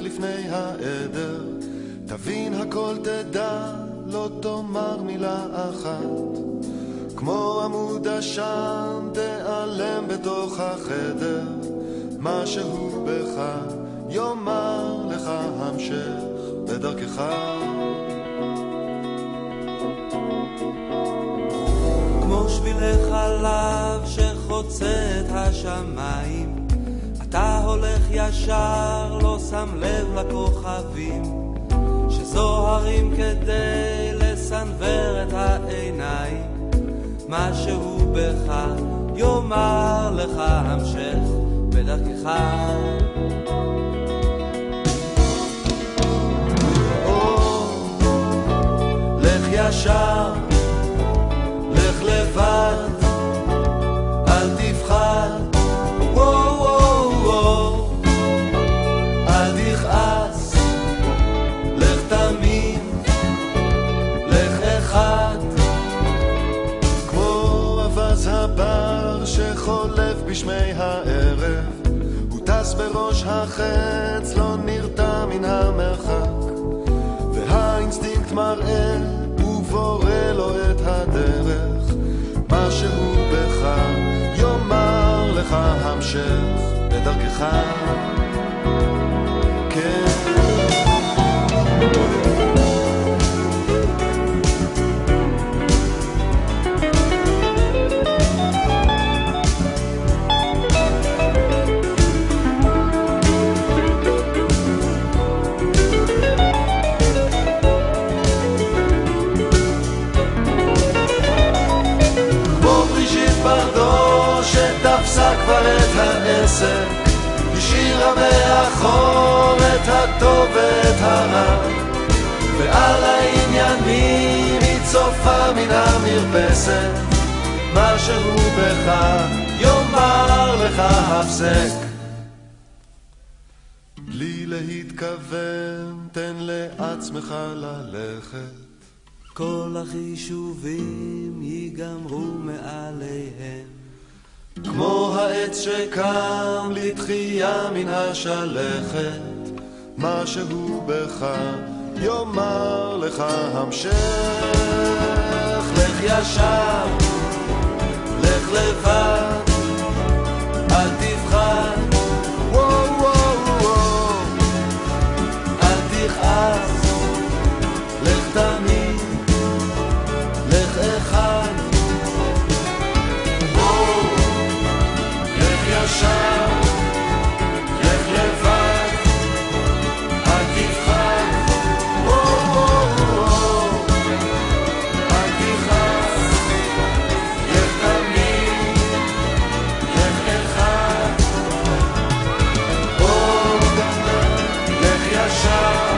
לפני העדר, תבין הכל תדע, לא תאמר מילה אחת. כמו עמוד עשן תיעלם בתוך החדר, משהו בך יאמר לך המשך בדרכך. כמו שבילי חלב שחוצה את השמיים, אתה הולך ישר, לא שם לב לכוכבים שזוהרים כדי לסנבר את העיניים. משהו בך יאמר לך המשך בדרכך. לך ישר, לך לבד, אל תפחד, אל תכעס, לך תמיד, לך אחד. כמו אבז הבר שחולף בשמי הערב, הוא טס בראש החץ, לא נרתע מן המרחק, והאינסטינקט מראה ובורא לו את הדרך. משהו בך יאמר לך המשך בדרכך. כן, שתפסה כבר את העסק, השאירה מאחור את הטוב ואת הרע, ועל העניינים היא צופה מן המרפסת. משהו בך יאמר לך הפסק. בלי להתכוון תן לעצמך ללכת, כל החישובים ייגמרו מעליהם. כמו העץ שקם לתחייה מן השלכת, משהו בך יאמר לך המשך. לך ישר, לך לבד, אל תפחד, אל תכעס, לך תמיד, לך אחד. ישר, לך לבד, אל תפחד, אל תכעס, לך תמיד, לך אחד. לך ישר,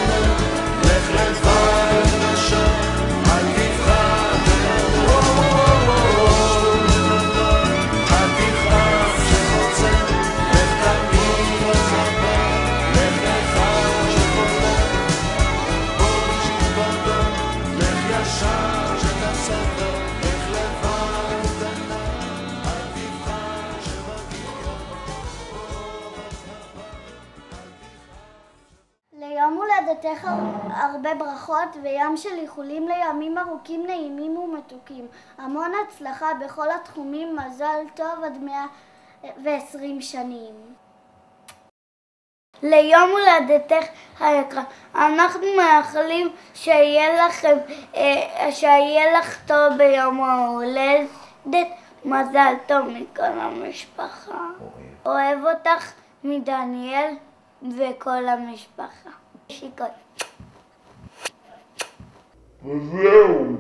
לך לבד, אל תפחד, ליום הולדתך הרבה ברכות וים של איחולים לימים ארוכים נעימים ומתוקים. המון הצלחה בכל התחומים, מזל טוב עד 120 שנים. ליום הולדתך היקרה, אנחנו מאחלים שיהיה לך טוב ביום ההולדת. מזל טוב מכל המשפחה. אוהב אותך מדניאל וכל המשפחה. שיקוי. וזהו.